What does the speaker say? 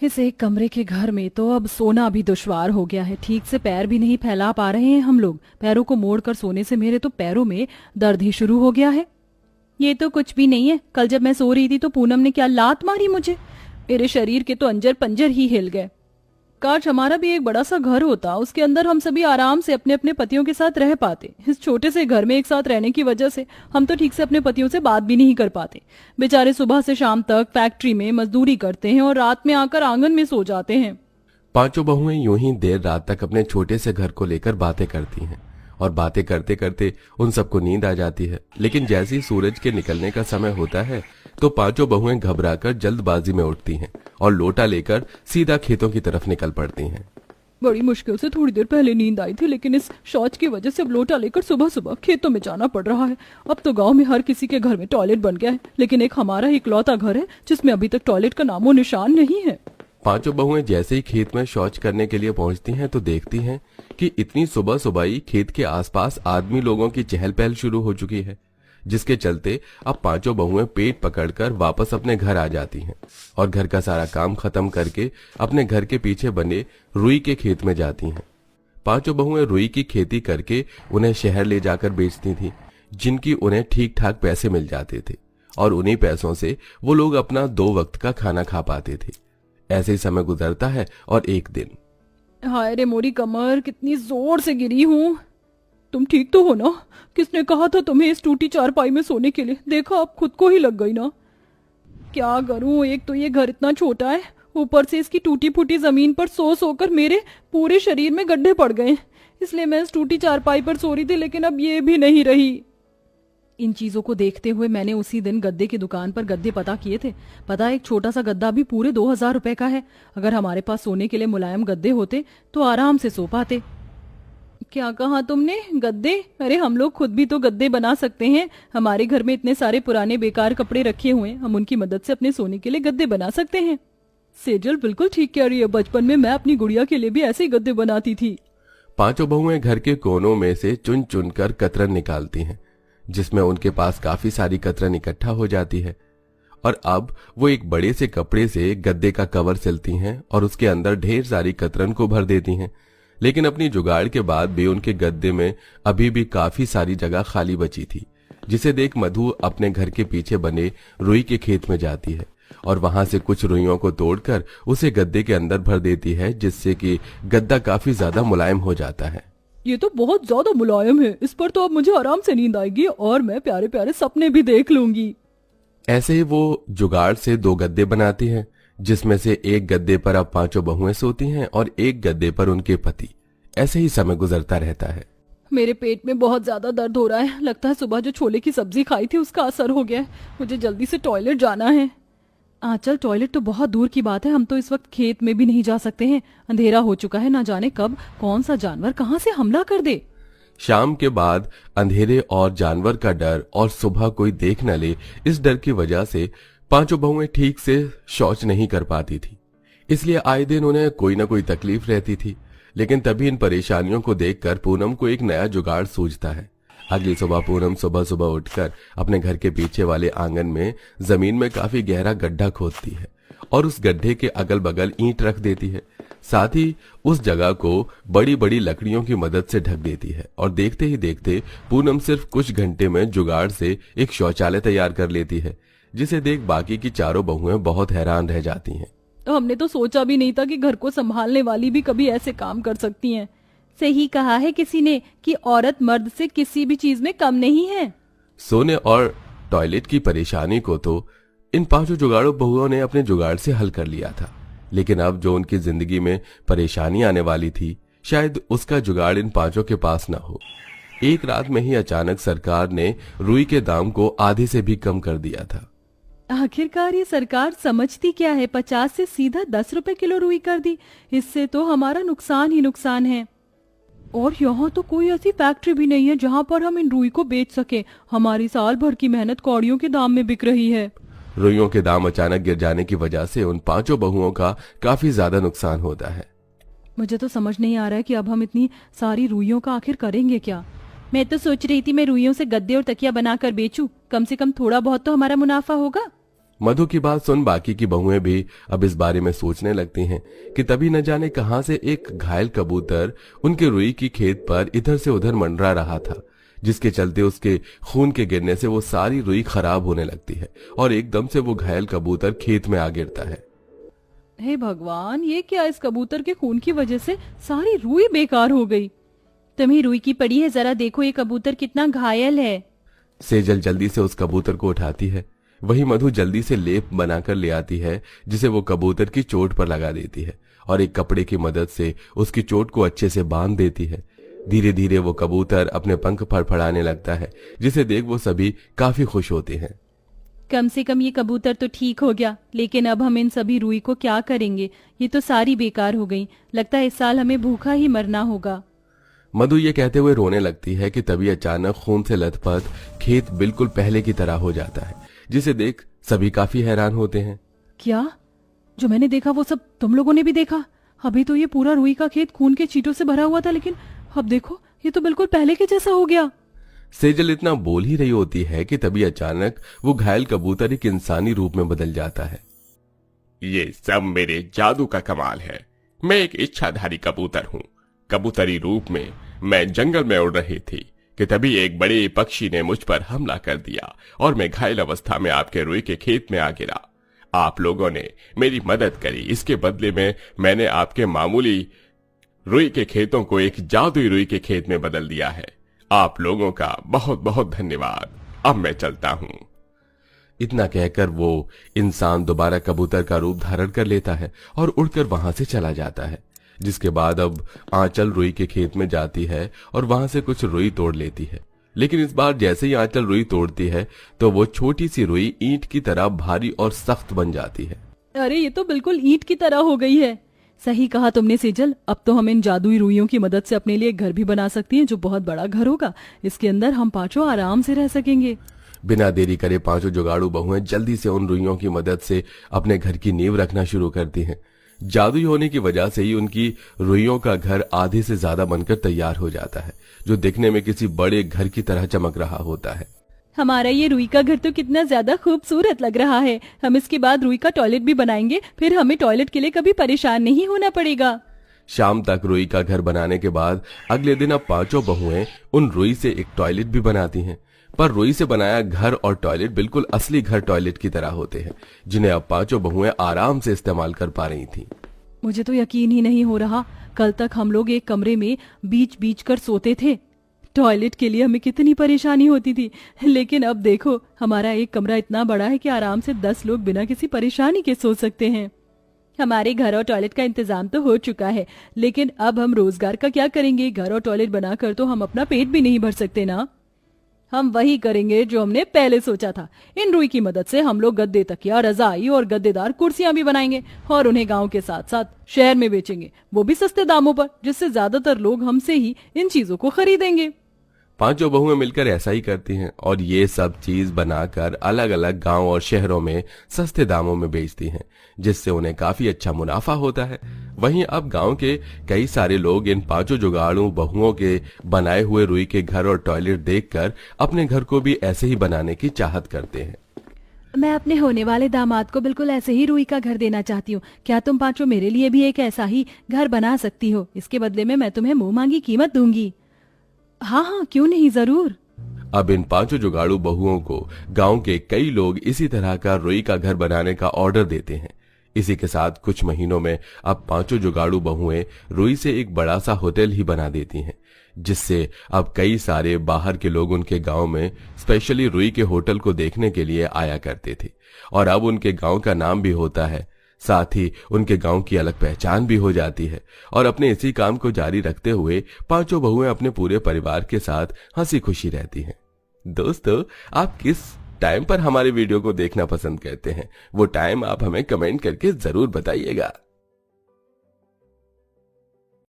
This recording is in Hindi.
इस एक कमरे के घर में तो अब सोना भी दुश्वार हो गया है। ठीक से पैर भी नहीं फैला पा रहे हैं हम लोग। पैरों को मोड़कर सोने से मेरे तो पैरों में दर्द ही शुरू हो गया है। ये तो कुछ भी नहीं है। कल जब मैं सो रही थी तो पूनम ने क्या लात मारी मुझे। मेरे शरीर के तो अंजर पंजर ही हिल गए। काश हमारा भी एक बड़ा सा घर होता, उसके अंदर हम सभी आराम से अपने अपने पतियों के साथ रह पाते। इस छोटे से घर में एक साथ रहने की वजह से हम तो ठीक से अपने पतियों से बात भी नहीं कर पाते। बेचारे सुबह से शाम तक फैक्ट्री में मजदूरी करते हैं और रात में आकर आंगन में सो जाते हैं। पांचों बहुएं यूं ही देर रात तक अपने छोटे से घर को लेकर बातें करती हैं और बातें करते करते उन सबको नींद आ जाती है। लेकिन जैसे ही सूरज के निकलने का समय होता है तो पांचों बहुएं घबराकर जल्दबाजी में उठती हैं और लोटा लेकर सीधा खेतों की तरफ निकल पड़ती हैं। बड़ी मुश्किल से थोड़ी देर पहले नींद आई थी, लेकिन इस शौच की वजह से अब लोटा लेकर सुबह सुबह खेतों में जाना पड़ रहा है। अब तो गांव में हर किसी के घर में टॉयलेट बन गया है, लेकिन एक हमारा ही इकलौता घर है जिसमें अभी तक टॉयलेट का नामो निशान नहीं है। पांचों बहुएं जैसे ही खेत में शौच करने के लिए पहुंचती हैं तो देखती हैं कि इतनी सुबह सुबह ही खेत के आसपास आदमी लोगों की चहल पहल शुरू हो चुकी है, जिसके चलते अब पांचों बहुएं पेट पकड़कर वापस अपने घर आ जाती हैं और घर का सारा काम खत्म करके अपने घर के पीछे बने रुई के खेत में जाती हैं। पांचों बहुएं रुई की खेती करके उन्हें शहर ले जाकर बेचती थी, जिनकी उन्हें ठीक ठाक पैसे मिल जाते थे और उन्हीं पैसों से वो लोग अपना 2 वक्त का खाना खा पाते थे। ऐसे ही समय गुजरता है और एक दिन, हाय रे मोरी कमर, कितनी जोर से गिरी हूँ। तुम ठीक तो हो ना? किसने कहा था तुम्हें इस टूटी चारपाई में सोने के लिए? देखा, अब खुद को ही लग गई ना। क्या करूं, एक तो ये घर इतना छोटा है, ऊपर से इसकी टूटी फूटी जमीन पर सो सोकर मेरे पूरे शरीर में गड्ढे पड़ गए। इसलिए मैं इस टूटी चारपाई पर सो रही थी, लेकिन अब ये भी नहीं रही। इन चीजों को देखते हुए मैंने उसी दिन गद्दे की दुकान पर गद्दे पता किए थे। पता है, एक छोटा सा गद्दा भी पूरे 2000 रुपए का है। अगर हमारे पास सोने के लिए मुलायम गद्दे होते तो आराम से सो पाते। क्या कहा तुमने? गद्दे? अरे हम लोग खुद भी तो गद्दे बना सकते हैं। हमारे घर में इतने सारे पुराने बेकार कपड़े रखे हुए हैं, हम उनकी मदद से अपने सोने के लिए गद्दे बना सकते हैं। सेजल बिल्कुल ठीक कह रही है। बचपन में मैं अपनी गुड़िया के लिए भी ऐसे ही गद्दे बनाती थी। पांचों बहुएं घर के कोनों में से चुन चुन कर कतरन निकालती हैं, जिसमें उनके पास काफी सारी कतरन इकट्ठा हो जाती है और अब वो एक बड़े से कपड़े से गद्दे का कवर सिलती हैं और उसके अंदर ढेर सारी कतरन को भर देती हैं। लेकिन अपनी जुगाड़ के बाद भी उनके गद्दे में अभी भी काफी सारी जगह खाली बची थी, जिसे देख मधु अपने घर के पीछे बने रुई के खेत में जाती है और वहां से कुछ रुइयों को तोड़कर उसे गद्दे के अंदर भर देती है, जिससे कि गद्दा काफी ज्यादा मुलायम हो जाता है। ये तो बहुत ज्यादा मुलायम है। इस पर तो अब मुझे आराम से नींद आएगी और मैं प्यारे प्यारे सपने भी देख लूंगी। ऐसे ही वो जुगाड़ से 2 गद्दे बनाती हैं, जिसमें से एक गद्दे पर अब पांचों बहुएं सोती हैं और एक गद्दे पर उनके पति। ऐसे ही समय गुजरता रहता है। मेरे पेट में बहुत ज्यादा दर्द हो रहा है। लगता है सुबह जो छोले की सब्जी खाई थी उसका असर हो गया है। मुझे जल्दी से टॉयलेट जाना है। आंचल, टॉयलेट तो बहुत दूर की बात है। हम तो इस वक्त खेत में भी नहीं जा सकते हैं। अंधेरा हो चुका है, ना जाने कब कौन सा जानवर कहाँ से हमला कर दे। शाम के बाद अंधेरे और जानवर का डर और सुबह कोई देख न ले, इस डर की वजह से पांचों बहुएं ठीक से शौच नहीं कर पाती थी। इसलिए आए दिन उन्हें कोई ना कोई तकलीफ रहती थी। लेकिन तभी इन परेशानियों को देखकर पूनम को एक नया जुगाड़ सूझता है। अगली सुबह पूनम सुबह सुबह उठकर अपने घर के पीछे वाले आंगन में जमीन में काफी गहरा गड्ढा खोदती है और उस गड्ढे के अगल बगल ईंट रख देती है। साथ ही उस जगह को बड़ी बड़ी लकड़ियों की मदद से ढक देती है और देखते ही देखते पूनम सिर्फ कुछ घंटे में जुगाड़ से एक शौचालय तैयार कर लेती है, जिसे देख बाकी की चारों बहुएं बहुत हैरान रह जाती हैं। हमने तो सोचा भी नहीं था कि घर को संभालने वाली भी कभी ऐसे काम कर सकती हैं। सही कहा है किसी ने कि औरत मर्द से किसी भी चीज में कम नहीं है। सोने और टॉयलेट की परेशानी को तो इन पांचों जुगाड़ों बहुओं ने अपने जुगाड़ से हल कर लिया था, लेकिन अब जो उनकी जिंदगी में परेशानी आने वाली थी, शायद उसका जुगाड़ इन पांचों के पास ना हो। एक रात में ही अचानक सरकार ने रुई के दाम को आधे से भी कम कर दिया था। आखिरकार ये सरकार समझती क्या है? 50 से सीधा 10 रुपए किलो रुई कर दी। इससे तो हमारा नुकसान ही नुकसान है। और यहाँ तो कोई ऐसी फैक्ट्री भी नहीं है जहाँ पर हम इन रुई को बेच सके। हमारी साल भर की मेहनत कौड़ियों के दाम में बिक रही है। रुइयों के दाम अचानक गिर जाने की वजह से उन पांचों बहुओं का काफी ज्यादा नुकसान होता है। मुझे तो समझ नहीं आ रहा है कि अब हम इतनी सारी रुइयों का आखिर करेंगे क्या। मैं तो सोच रही थी मैं रुइयों से गद्दे और तकिया बनाकर बेचूं। कम से कम थोड़ा बहुत तो हमारा मुनाफा होगा। मधु की बात सुन बाकी की बहुएं भी अब इस बारे में सोचने लगती हैं कि तभी न जाने कहां से एक घायल कबूतर उनके रुई की खेत पर इधर से उधर मंडरा रहा था, जिसके चलते उसके खून के गिरने से वो सारी रुई खराब होने लगती है और एकदम से वो घायल कबूतर खेत में आ गिरता है। हे भगवान, ये क्या? इस कबूतर के खून की वजह से सारी रुई बेकार हो गई। तुम्हें रुई की पड़ी है, जरा देखो ये कबूतर कितना घायल है। सेजल जल्दी से उस कबूतर को उठाती है। वही मधु जल्दी से लेप बनाकर ले आती है, जिसे वो कबूतर की चोट पर लगा देती है और एक कपड़े की मदद से उसकी चोट को अच्छे से बांध देती है। धीरे धीरे वो कबूतर अपने पंख फड़फड़ाने लगता है, जिसे देख वो सभी काफी खुश होते हैं। कम से कम ये कबूतर तो ठीक हो गया, लेकिन अब हम इन सभी रुई को क्या करेंगे? ये तो सारी बेकार हो गई। लगता है इस साल हमें भूखा ही मरना होगा। मधु ये कहते हुए रोने लगती है कि तभी अचानक खून से लथपथ खेत बिल्कुल पहले की तरह हो जाता है, जिसे देख सभी काफी हैरान होते हैं। क्या? जो मैंने देखा वो सब तुम लोगों ने भी देखा? अभी तो ये पूरा रुई का खेत खून के छींटों से भरा हुआ था, लेकिन अब देखो ये तो बिल्कुल पहले के जैसा हो गया। सेजल इतना बोल ही रही होती है कि तभी अचानक वो घायल कबूतर एक इंसानी रूप में बदल जाता है। ये सब मेरे जादू का कमाल है। मैं एक इच्छाधारी कबूतर हूँ। कबूतरी रूप में मैं जंगल में उड़ रही थी कि तभी एक बड़े पक्षी ने मुझ पर हमला कर दिया और मैं घायल अवस्था में आपके रुई के खेत में आ गिरा। आप लोगों ने मेरी मदद करी। इसके बदले में मैंने आपके मामूली रुई के खेतों को एक जादुई रुई के खेत में बदल दिया है। आप लोगों का बहुत बहुत धन्यवाद। अब मैं चलता हूँ। इतना कहकर वो इंसान दोबारा कबूतर का रूप धारण कर लेता है और उड़कर वहां से चला जाता है, जिसके बाद अब आंचल रुई के खेत में जाती है और वहां से कुछ रुई तोड़ लेती है। लेकिन इस बार जैसे ही आंचल रुई तोड़ती है तो वो छोटी सी रुई ईंट की तरह भारी और सख्त बन जाती है। अरे ये तो बिल्कुल ईंट की तरह हो गई है। सही कहा तुमने सेजल। अब तो हम इन जादुई रुइयों की मदद से अपने लिए एक घर भी बना सकती हैं, जो बहुत बड़ा घर होगा। इसके अंदर हम पांचों आराम से रह सकेंगे। बिना देरी करे पांचों जुगाड़ू बहुएं जल्दी से उन रुइयों की मदद से अपने घर की नींव रखना शुरू करती हैं। जादुई होने की वजह से ही उनकी रुइयों का घर आधे से ज्यादा बनकर तैयार हो जाता है, जो दिखने में किसी बड़े घर की तरह चमक रहा होता है। हमारा ये रुई का घर तो कितना ज्यादा खूबसूरत लग रहा है। हम इसके बाद रुई का टॉयलेट भी बनाएंगे, फिर हमें टॉयलेट के लिए कभी परेशान नहीं होना पड़ेगा। शाम तक रुई का घर बनाने के बाद अगले दिन अब पांचों बहुएं उन रुई से एक टॉयलेट भी बनाती हैं। पर रुई से बनाया घर और टॉयलेट बिल्कुल असली घर टॉयलेट की तरह होते हैं, जिन्हें अब पांचों बहुएं आराम से इस्तेमाल कर पा रही थीं। मुझे तो यकीन ही नहीं हो रहा, कल तक हम लोग एक कमरे में बीच बीच कर सोते थे। टॉयलेट के लिए हमें कितनी परेशानी होती थी, लेकिन अब देखो हमारा एक कमरा इतना बड़ा है कि आराम से 10 लोग बिना किसी परेशानी के सो सकते हैं। हमारे घर और टॉयलेट का इंतजाम तो हो चुका है, लेकिन अब हम रोजगार का क्या करेंगे? घर और टॉयलेट बनाकर तो हम अपना पेट भी नहीं भर सकते ना। हम वही करेंगे जो हमने पहले सोचा था। इन रुई की मदद से हम लोग गद्दे, तकिया, रजाई और गद्देदार कुर्सियां भी बनाएंगे और उन्हें गांव के साथ साथ शहर में बेचेंगे, वो भी सस्ते दामों पर, जिससे ज्यादातर लोग हमसे ही इन चीजों को खरीदेंगे। पांचों बहुएं मिलकर ऐसा ही करती हैं और ये सब चीज बनाकर अलग अलग गांव और शहरों में सस्ते दामों में बेचती हैं, जिससे उन्हें काफी अच्छा मुनाफा होता है। वहीं अब गांव के कई सारे लोग इन पांचों जुगाड़ू बहुओं के बनाए हुए रुई के घर और टॉयलेट देखकर अपने घर को भी ऐसे ही बनाने की चाहत करते हैं। मैं अपने होने वाले दामाद को बिल्कुल ऐसे ही रुई का घर देना चाहती हूँ। क्या तुम पांचों मेरे लिए भी एक ऐसा ही घर बना सकती हो? इसके बदले में मैं तुम्हें मुंह मांगी कीमत दूंगी। हाँ हाँ, क्यों नहीं, जरूर। अब इन पांचों जुगाड़ू बहुओं को गांव के कई लोग इसी तरह का रुई का घर बनाने का ऑर्डर देते हैं। इसी के साथ कुछ महीनों में अब पांचों जुगाड़ू बहुएं रुई से एक बड़ा सा होटल ही बना देती हैं, जिससे अब कई सारे बाहर के लोग उनके गांव में स्पेशली रुई के होटल को देखने के लिए आया करते थे और अब उनके गांव का नाम भी होता है। साथ ही उनके गांव की अलग पहचान भी हो जाती है और अपने इसी काम को जारी रखते हुए पांचों बहुएं अपने पूरे परिवार के साथ हंसी खुशी रहती हैं। दोस्तों, आप किस टाइम पर हमारे वीडियो को देखना पसंद करते हैं? वो टाइम आप हमें कमेंट करके जरूर बताइएगा।